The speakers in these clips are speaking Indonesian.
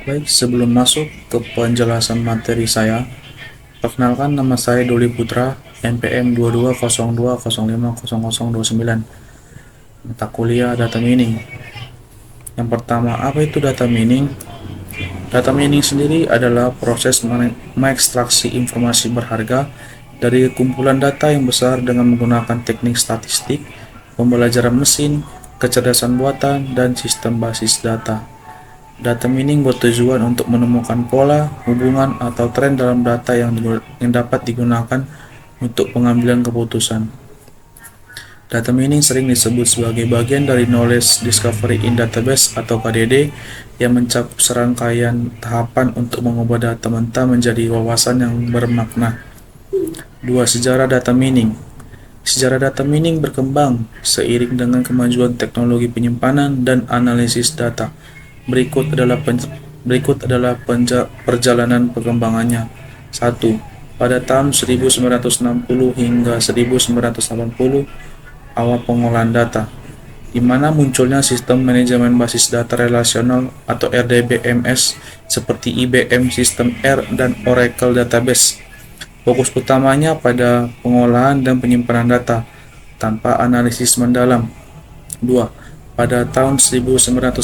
Baik, sebelum masuk ke penjelasan materi saya, perkenalkan nama saya Doli Putra, NPM 2202050029, mata kuliah Data Mining. Yang pertama, apa itu data mining? Data mining sendiri adalah proses mengekstraksi informasi berharga dari kumpulan data yang besar dengan menggunakan teknik statistik, pembelajaran mesin, kecerdasan buatan, dan sistem basis data. Data mining bertujuan untuk menemukan pola, hubungan, atau tren dalam data yang dapat digunakan untuk pengambilan keputusan. Data mining sering disebut sebagai bagian dari Knowledge Discovery in Database atau KDD yang mencakup serangkaian tahapan untuk mengubah data mentah menjadi wawasan yang bermakna. 2. Sejarah data mining. Sejarah data mining berkembang seiring dengan kemajuan teknologi penyimpanan dan analisis data. Berikut adalah perjalanan perkembangannya. 1. Pada tahun 1960 hingga 1980, awal pengolahan data, di mana munculnya sistem manajemen basis data relasional atau RDBMS seperti IBM Sistem R dan Oracle Database. Fokus utamanya pada pengolahan dan penyimpanan data tanpa analisis mendalam. 2. Pada tahun 1980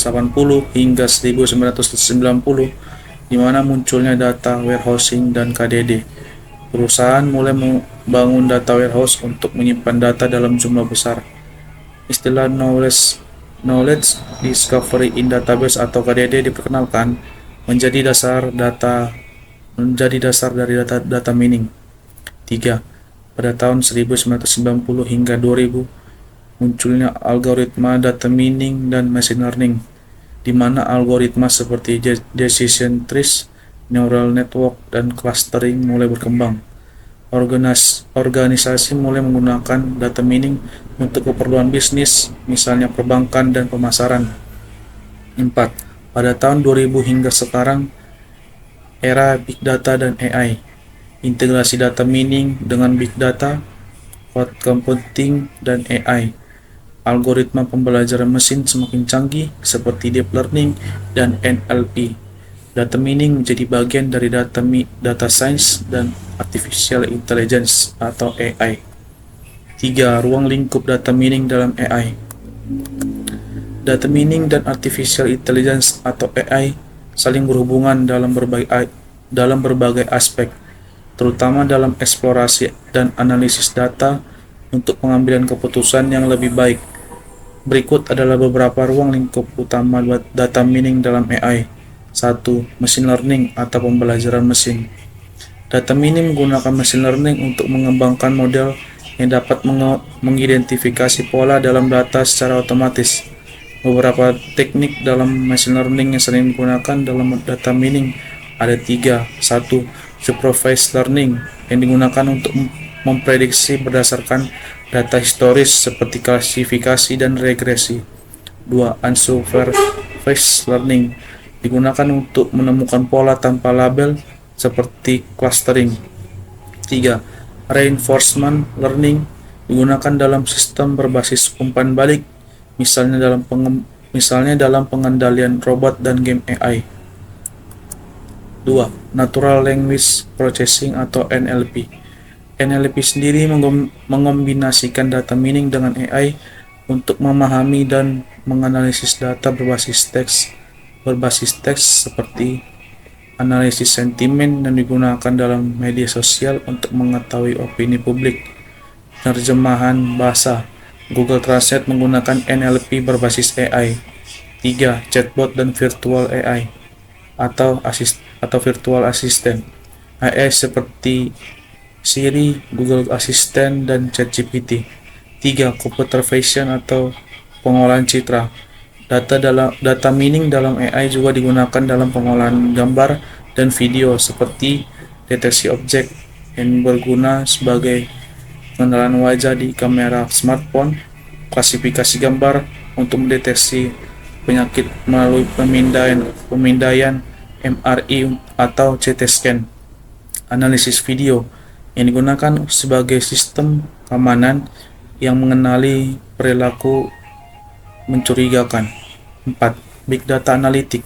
hingga 1990, di mana munculnya data warehousing dan KDD. Perusahaan mulai membangun data warehouse untuk menyimpan data dalam jumlah besar. Istilah Knowledge Discovery in Database atau KDD diperkenalkan menjadi dasar dari data mining. 3. Pada tahun 1990 hingga 2000, munculnya algoritma data mining dan machine learning, di mana algoritma seperti decision trees, neural network, dan clustering mulai berkembang. Organisasi mulai menggunakan data mining untuk keperluan bisnis, misalnya perbankan dan pemasaran. 4. Pada tahun 2000 hingga sekarang, era Big Data dan AI. Integrasi data mining dengan Big Data, cloud computing, dan AI. Algoritma pembelajaran mesin semakin canggih seperti deep learning dan NLP. Data mining menjadi bagian dari data science dan artificial intelligence atau AI. 3. Ruang lingkup data mining dalam AI. Data mining dan artificial intelligence atau AI saling berhubungan dalam berbagai aspek, terutama dalam eksplorasi dan analisis data untuk pengambilan keputusan yang lebih baik. Berikut adalah beberapa ruang lingkup utama data mining dalam AI. 1. Machine learning atau pembelajaran mesin. Data mining menggunakan machine learning untuk mengembangkan model yang dapat mengidentifikasi pola dalam data secara otomatis. Beberapa teknik dalam machine learning yang sering digunakan dalam data mining ada 3. 1. Supervised learning yang digunakan untuk memprediksi berdasarkan data historis seperti klasifikasi dan regresi. 2. Unsupervised learning digunakan untuk menemukan pola tanpa label seperti clustering. 3. Reinforcement learning digunakan dalam sistem berbasis umpan balik, misalnya dalam pengendalian robot dan game AI. 2. Natural Language Processing atau NLP. NLP sendiri mengombinasikan data mining dengan AI untuk memahami dan menganalisis data berbasis teks seperti analisis sentimen yang digunakan dalam media sosial untuk mengetahui opini publik. Terjemahan bahasa. Google Translate menggunakan NLP berbasis AI. 3. Chatbot dan virtual AI atau virtual assistant. AI seperti Siri, Google Assistant, dan ChatGPT. 3. Computer vision atau pengolahan citra. Data mining dalam AI juga digunakan dalam pengolahan gambar dan video seperti deteksi objek yang berguna sebagai pengenalan wajah di kamera smartphone, klasifikasi gambar untuk mendeteksi penyakit melalui pemindaian MRI atau CT scan, analisis video yang digunakan sebagai sistem keamanan yang mengenali perilaku mencurigakan. 4. Big Data Analytics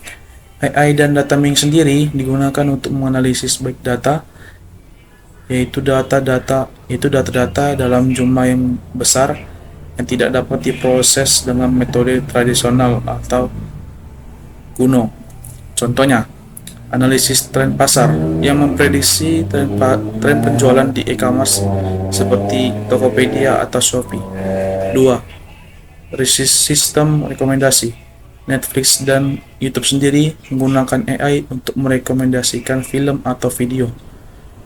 AI dan data mining sendiri digunakan untuk menganalisis baik data, yaitu data-data dalam jumlah yang besar yang tidak dapat diproses dengan metode tradisional atau kuno. Contohnya, analisis tren pasar yang memprediksi tren penjualan di e-commerce seperti Tokopedia atau Shopee. 2. Sistem rekomendasi. Netflix dan YouTube sendiri menggunakan AI untuk merekomendasikan film atau video.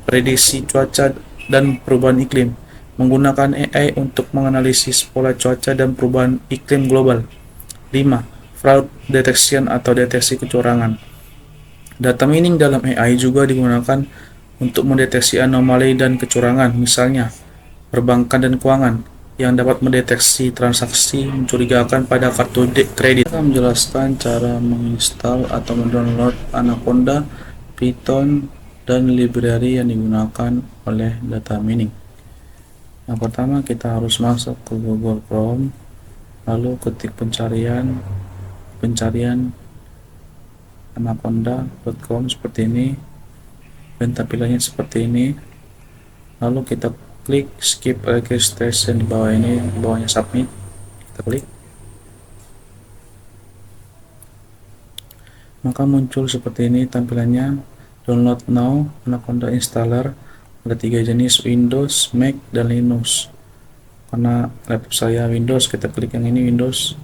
Prediksi cuaca dan perubahan iklim. Menggunakan AI untuk menganalisis pola cuaca dan perubahan iklim global. 5. Fraud detection atau deteksi kecurangan. Data mining dalam AI juga digunakan untuk mendeteksi anomali dan kecurangan, misalnya perbankan dan keuangan yang dapat mendeteksi transaksi mencurigakan pada kartu kredit. Kita menjelaskan cara menginstal atau mendownload Anaconda, Python, dan library yang digunakan oleh data mining. Yang pertama, kita harus masuk ke Google Chrome, lalu ketik pencarian anaconda.com seperti ini, dan tampilannya seperti ini. Lalu kita klik skip registration di bawah ini, di bawahnya submit, kita klik, maka muncul seperti ini tampilannya. Download now Anaconda installer. Ada 3 jenis, Windows, Mac, dan Linux. Karena laptop saya Windows, kita klik yang ini, Windows,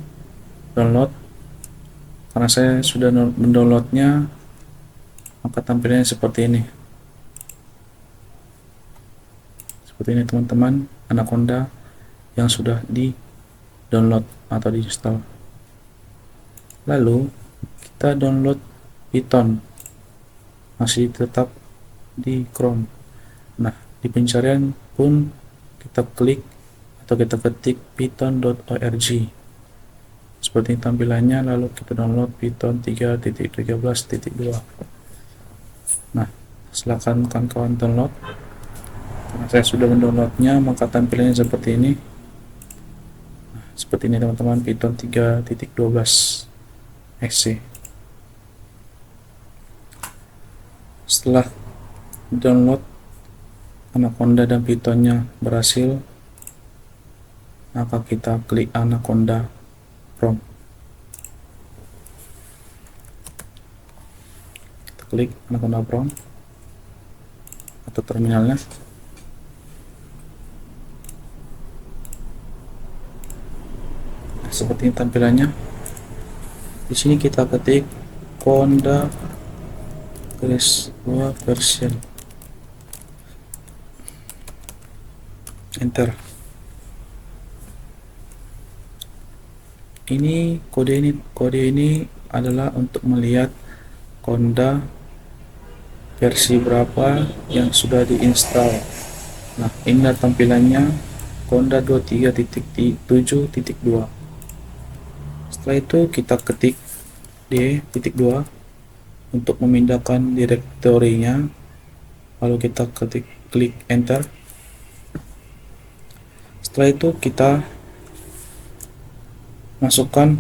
download. Karena saya sudah mendownloadnya, maka tampilannya seperti ini. Seperti ini teman-teman, Anaconda yang sudah di download atau diinstal. Lalu kita download Python, masih tetap di Chrome. Nah, di pencarian pun kita klik atau kita ketik python.org. Seperti tampilannya, lalu kita download Python 3.13.2. Nah, silakan kawan-kawan download. Karena saya sudah mendownloadnya, maka tampilannya seperti ini. Nah, seperti ini teman-teman, Python 3.12 exe. Setelah download Anaconda dan Pythonnya berhasil, maka kita klik Anaconda prompt. Kita klik Anaconda prompt atau terminalnya. Seperti tampilannya. Di sini kita ketik Conda version, enter. Kode ini adalah untuk melihat Conda versi berapa yang sudah diinstal. Nah, inilah tampilannya, Conda 23.7.2. Setelah itu kita ketik D.2 untuk memindahkan direktorinya, lalu kita klik enter. Setelah itu kita masukkan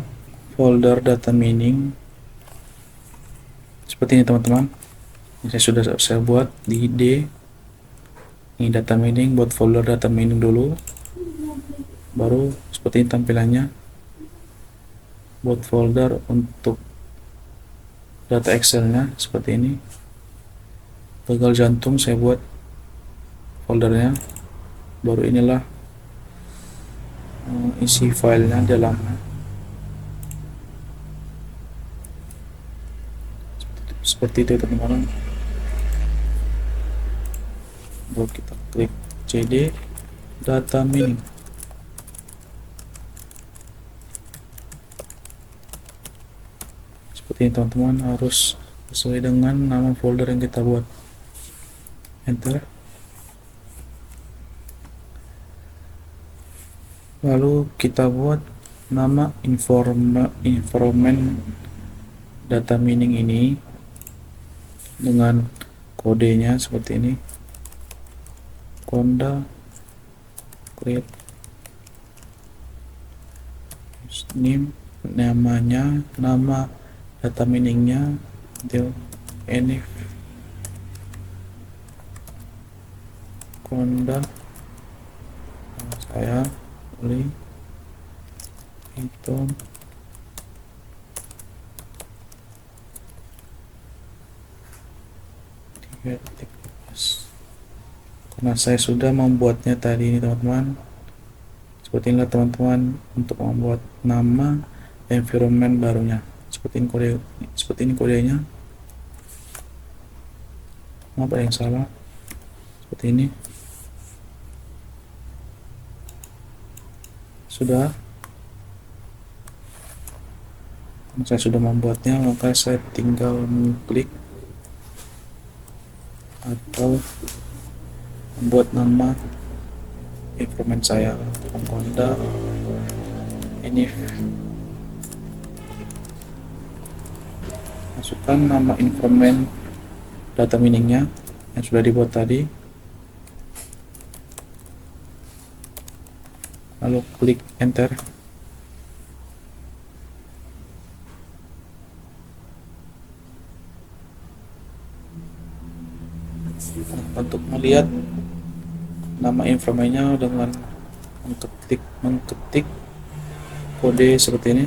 folder data mining seperti ini teman-teman. Ini saya buat di D, ini data mining, buat folder data mining dulu, baru seperti ini tampilannya. Buat folder untuk data Excelnya seperti ini. Gagal jantung saya buat foldernya, baru inilah isi filenya dalamnya. Seperti itu teman-teman. Baru kita klik CD data mining. Seperti ini teman-teman, harus sesuai dengan nama folder yang kita buat. Enter. Lalu kita buat nama environment data mining ini dengan kodenya seperti ini, Conda create name, namanya, nama data miningnya, until enif Conda. Saya beli itu karena saya sudah membuatnya tadi ini teman-teman. Seperti inilah teman-teman untuk membuat nama environment barunya. Seperti ini kodenya. Apa yang salah? Seperti ini. Sudah. Saya sudah membuatnya, maka saya tinggal mengklik atau membuat nama environment saya. Conda ini masukkan nama environment data miningnya yang sudah dibuat tadi, lalu klik enter. Untuk melihat nama environment-nya dengan mengketik kode seperti ini.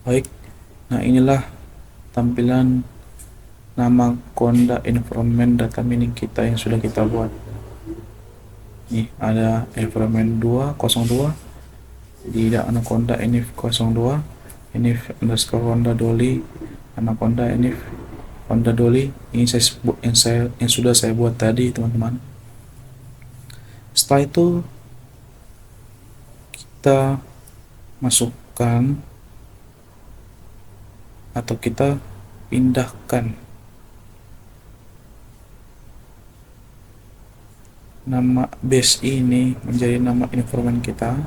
Baik, nah inilah tampilan nama Conda environment data mining kita yang sudah kita buat. Nih ada environment 202, tidak anaconda enif 02, enif underscore Conda Dolly, anaconda enif Conda Dolly. Ini yang sudah saya buat tadi teman-teman. Setelah itu kita masukkan atau kita pindahkan nama base ini menjadi nama environment kita.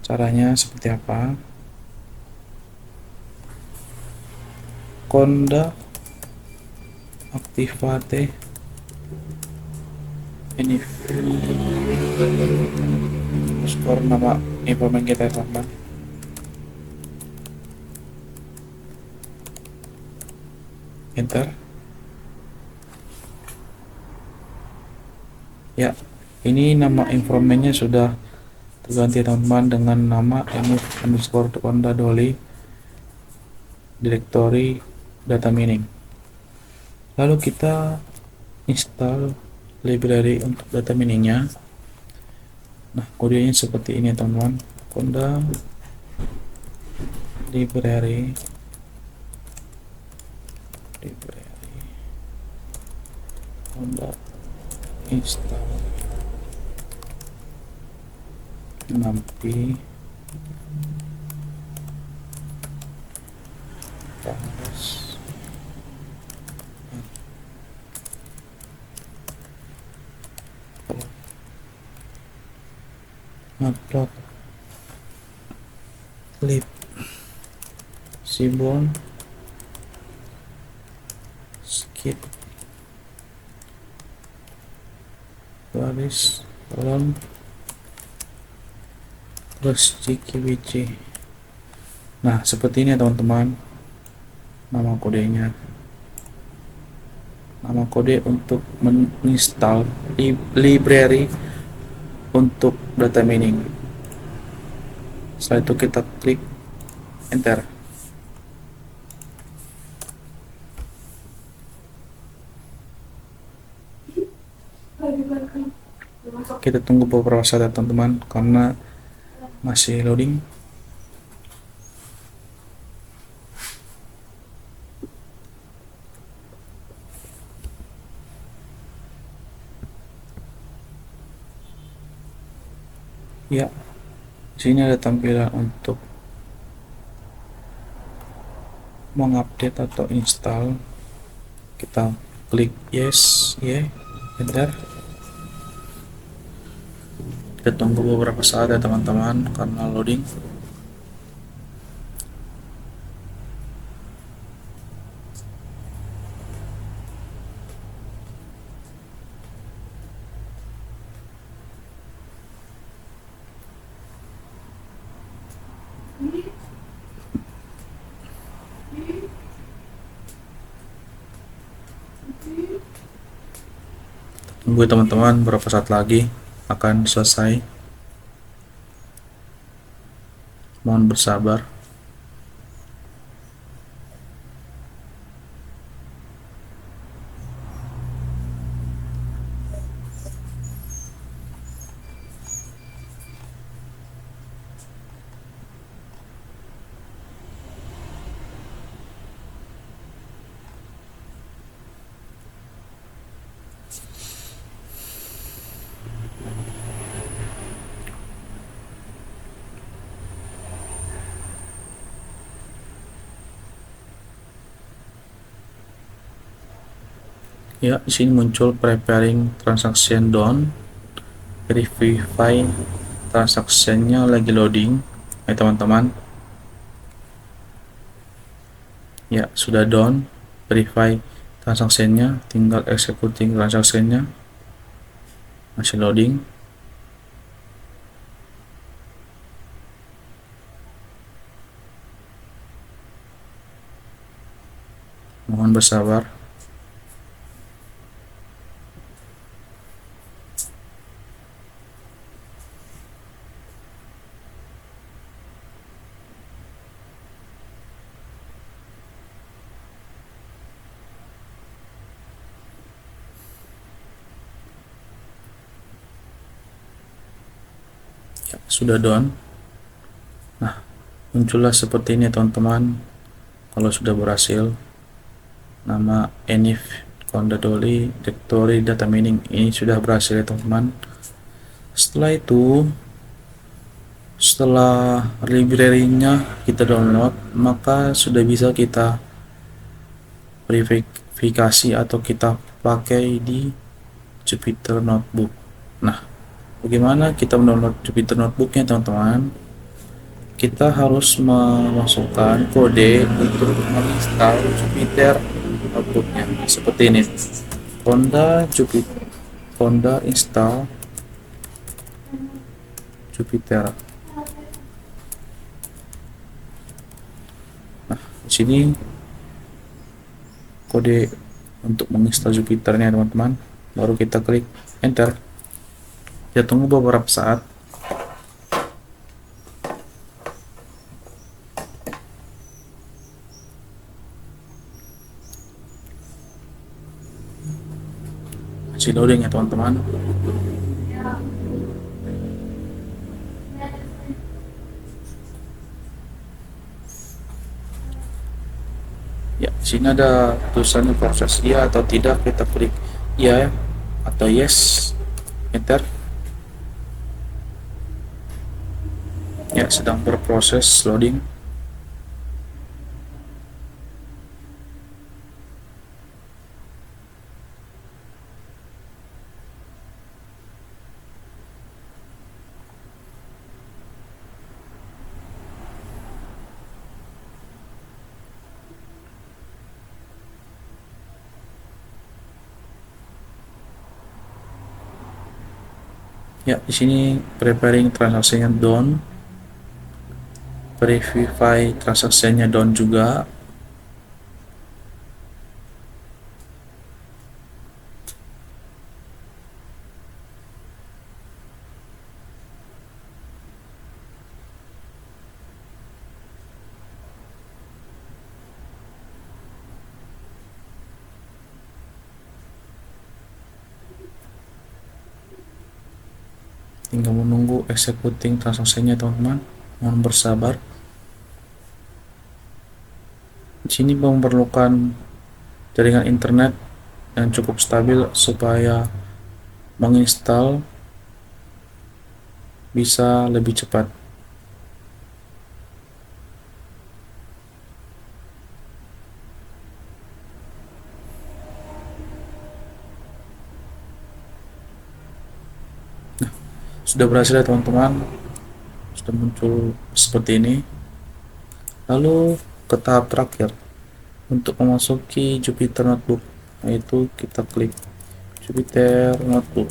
Caranya seperti apa? Conda activate enif skor nama environment kita teman-teman. Enter. Ya, ini nama environment-nya sudah terganti teman-teman dengan nama enif underscore Conda Dolly directory data mining. Lalu kita install library untuk data miningnya. Nah, kodenya seperti ini teman-teman. Conda library Conda install nampi terus upload lib sibon skip baris kolom terus CKBC. Nah seperti ini ya teman-teman nama kodenya. Nama kode untuk menginstal library untuk data mining. Setelah itu kita klik enter. Kita tunggu beberapa saat ya teman-teman karena masih loading. Ya, sini ada tampilan untuk mengupdate atau install. Kita klik yes, enter. Kita tunggu beberapa saat ya teman-teman karena loading. Tunggu teman-teman, beberapa saat lagi akan selesai. Mohon bersabar. Ya, di sini muncul preparing transaction done, verify transaksinya lagi loading. Teman-teman, ya sudah done, verify transaksinya, tinggal executing transaksinya, masih loading. Mohon bersabar. Ya, sudah done. Nah, muncullah seperti ini teman-teman. Kalau sudah berhasil, nama enif Kondadoli directory data mining ini sudah berhasil ya teman-teman. Setelah itu, setelah library-nya kita download, maka sudah bisa kita verifikasi atau kita pakai di Jupyter Notebook. Nah, bagaimana kita mendownload Jupyter Notebooknya teman-teman? Kita harus memasukkan kode untuk menginstal Jupyter Notebooknya seperti ini. Conda install Jupyter. Nah, di sini kode untuk menginstal Jupyternya teman-teman. Baru kita klik enter. Kita tunggu beberapa saat. Masih loading ya teman-teman. Ya, di sini ada tulisannya proses iya atau tidak. Kita klik iya atau yes, enter. Ya, sedang berproses loading. Ya, di sini preparing transaksinya done, verify transaksinya done juga. Tinggal menunggu executing transaksinya teman-teman. Mohon bersabar. Di sini memerlukan jaringan internet yang cukup stabil supaya menginstal bisa lebih cepat. Nah, sudah berhasil ya teman-teman. Sudah muncul seperti ini. Lalu ke tahap terakhir untuk memasuki Jupyter Notebook, yaitu kita klik Jupyter Notebook.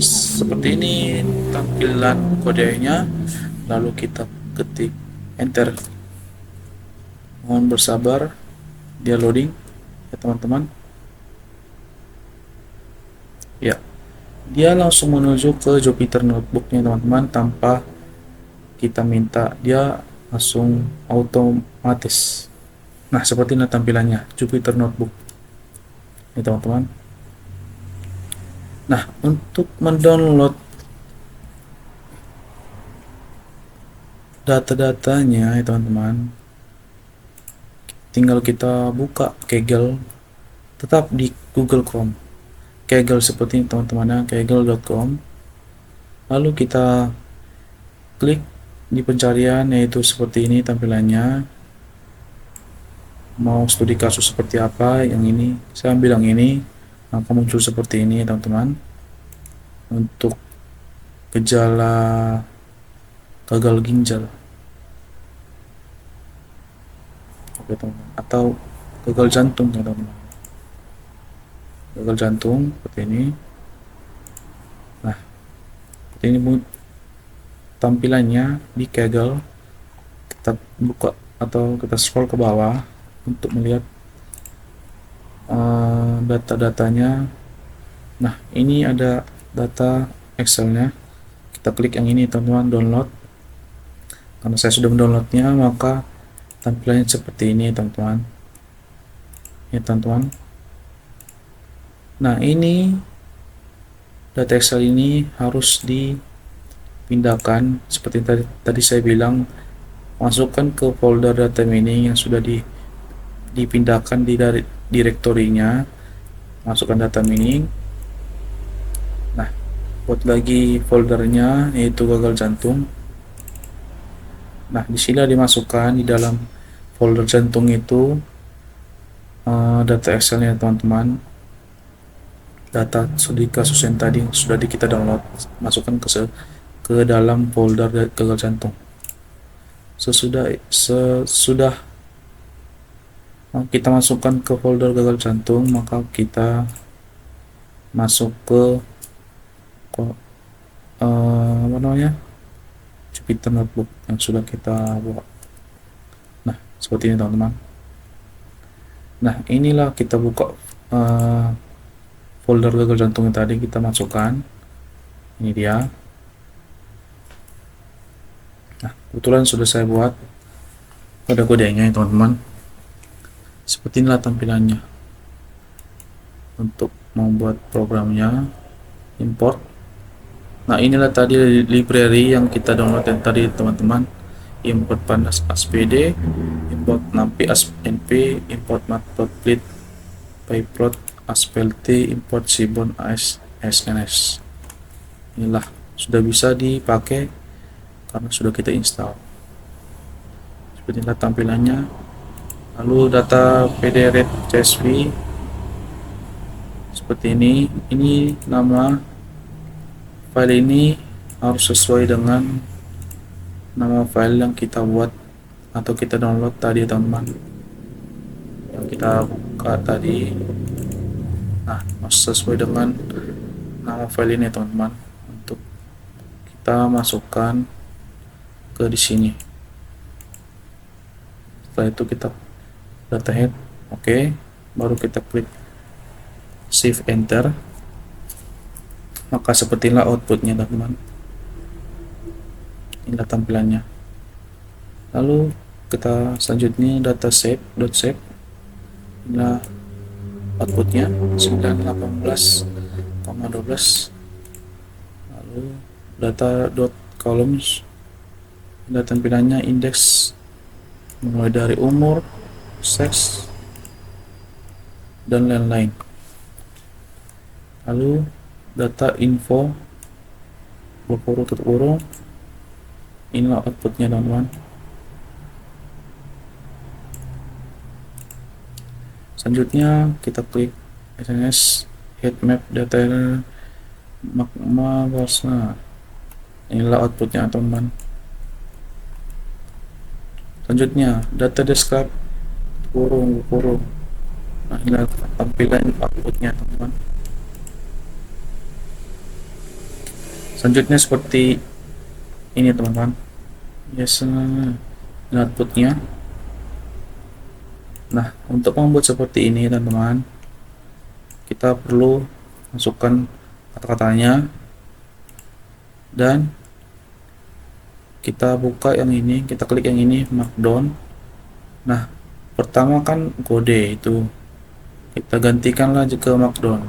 Seperti ini tampilan kodenya, lalu kita ketik enter. Mohon bersabar, dia loading ya teman-teman. Ya, dia langsung menuju ke Jupyter Notebooknya teman-teman, tanpa kita minta, dia langsung otomatis. Nah, seperti ini tampilannya Jupyter Notebook ya teman-teman. Nah, untuk mendownload data-datanya ya teman-teman, tinggal kita buka Kaggle, tetap di Google Chrome. Kaggle seperti ini teman-teman, kaggle.com. Lalu kita klik di pencarian, yaitu seperti ini tampilannya. Mau studi kasus seperti apa, yang ini saya ambil yang ini, maka muncul seperti ini teman-teman. Untuk gejala gagal ginjal, oke teman-teman, atau gagal jantung ya teman-teman, gagal jantung seperti ini. Nah, seperti ini tampilannya di Kaggle. Kita buka atau kita scroll ke bawah untuk melihat data-datanya. Nah, ini ada data Excelnya. Kita klik yang ini teman-teman, download. Karena saya sudah mendownloadnya, maka tampilannya seperti ini teman-teman ya teman-teman. Nah, ini data Excel ini harus dipindahkan seperti tadi saya bilang, masukkan ke folder data mining yang sudah dipindahkan dari direktorinya, masukkan data mining. Nah, buat lagi foldernya, yaitu gagal jantung. Nah, di sini dimasukkan di dalam folder jantung itu data Excelnya teman-teman, data studi kasus yang tadi sudah kita download, masukkan ke dalam folder gagal jantung. Sesudah kita masukkan ke folder gagal jantung, maka kita masuk ke apa namanya, Jupyter Notebook yang sudah kita buat. Nah, seperti ini teman-teman. Nah, inilah kita buka folder gagal jantung yang tadi kita masukkan. Ini dia. Nah, kebetulan sudah saya buat, ada kodenya ya teman-teman. Seperti inilah tampilannya. Untuk membuat programnya, import. Nah, inilah tadi library yang kita download yang tadi teman-teman. Import pandas aspd, import nampi asnp, import matplotlib, pyplot, asplt, import seaborn sns. Inilah sudah bisa dipakai karena sudah kita install. Seperti inilah tampilannya. Lalu data pdret csv seperti ini. Ini nama file ini harus sesuai dengan nama file yang kita buat atau kita download tadi teman-teman, yang kita buka tadi. Nah, harus sesuai dengan nama file ini teman-teman, untuk kita masukkan ke di sini. Setelah itu kita data head, oke, baru kita klik save enter, maka sepertilah outputnya teman-teman. Inilah tampilannya. Lalu kita selanjutnya data save. Inilah outputnya 918,12. Lalu data columns. Inilah tampilannya, indeks mulai dari umur, seks, dan lain-lain. Lalu data info berkurung tutup kurung. Inilah outputnya teman-teman. Selanjutnya kita klik SNS heatmap data magma Barca. Inilah outputnya teman-teman. Selanjutnya data describe kurung. Nah, inilah tampilan outputnya teman-teman. Selanjutnya seperti ini teman-teman. Yes, outputnya. Nah, untuk membuat seperti ini teman-teman, kita perlu masukkan kata-katanya dan kita buka yang ini, kita klik yang ini, markdown. Nah, pertama kan kode itu kita gantikanlah ke markdown.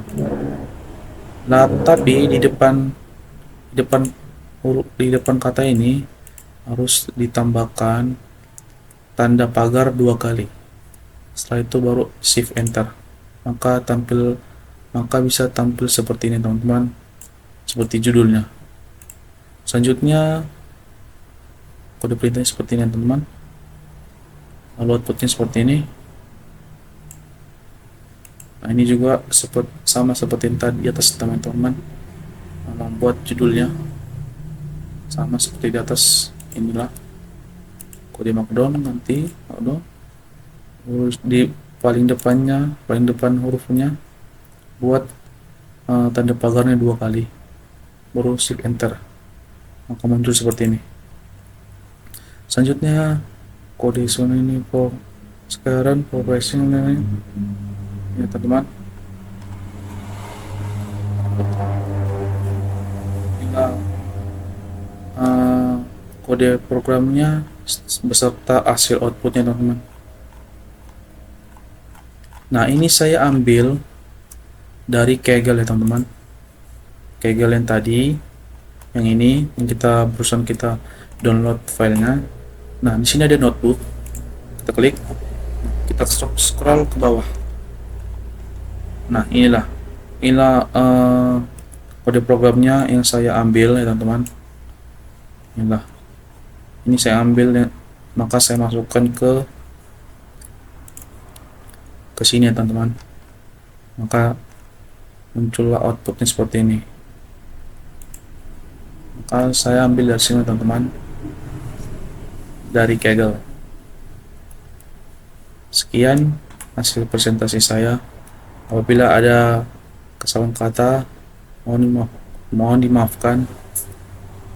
Nah, tapi di depan kata ini harus ditambahkan tanda pagar 2 kali. Setelah itu baru shift enter. Maka bisa tampil seperti ini teman-teman, seperti judulnya. Selanjutnya kode perintahnya seperti ini teman-teman, lalu outputnya seperti ini. Nah, ini juga sama seperti yang tadi di atas teman-teman, buat judulnya sama seperti di atas. Inilah kode markdown, nanti di paling depan hurufnya buat tanda pagarnya 2 kali, baru shift enter, maka muncul seperti ini. Selanjutnya kode ini sekarang progressing ini ya teman-teman, tinggal kode programnya beserta hasil outputnya teman-teman. Nah, ini saya ambil dari Kaggle ya teman-teman, Kaggle yang tadi, yang ini yang kita download filenya. Nah, di sini ada notebook, kita klik, kita scroll ke bawah. Nah, inilah kode programnya yang saya ambil ya teman-teman. Inilah, ini saya ambil ya, maka saya masukkan ke sini ya teman-teman, maka muncullah outputnya seperti ini. Maka saya ambil dari sini teman-teman, dari Kaggle. Sekian hasil presentasi saya. Apabila ada kesalahan kata, mohon dimaafkan.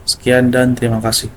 Sekian dan terima kasih.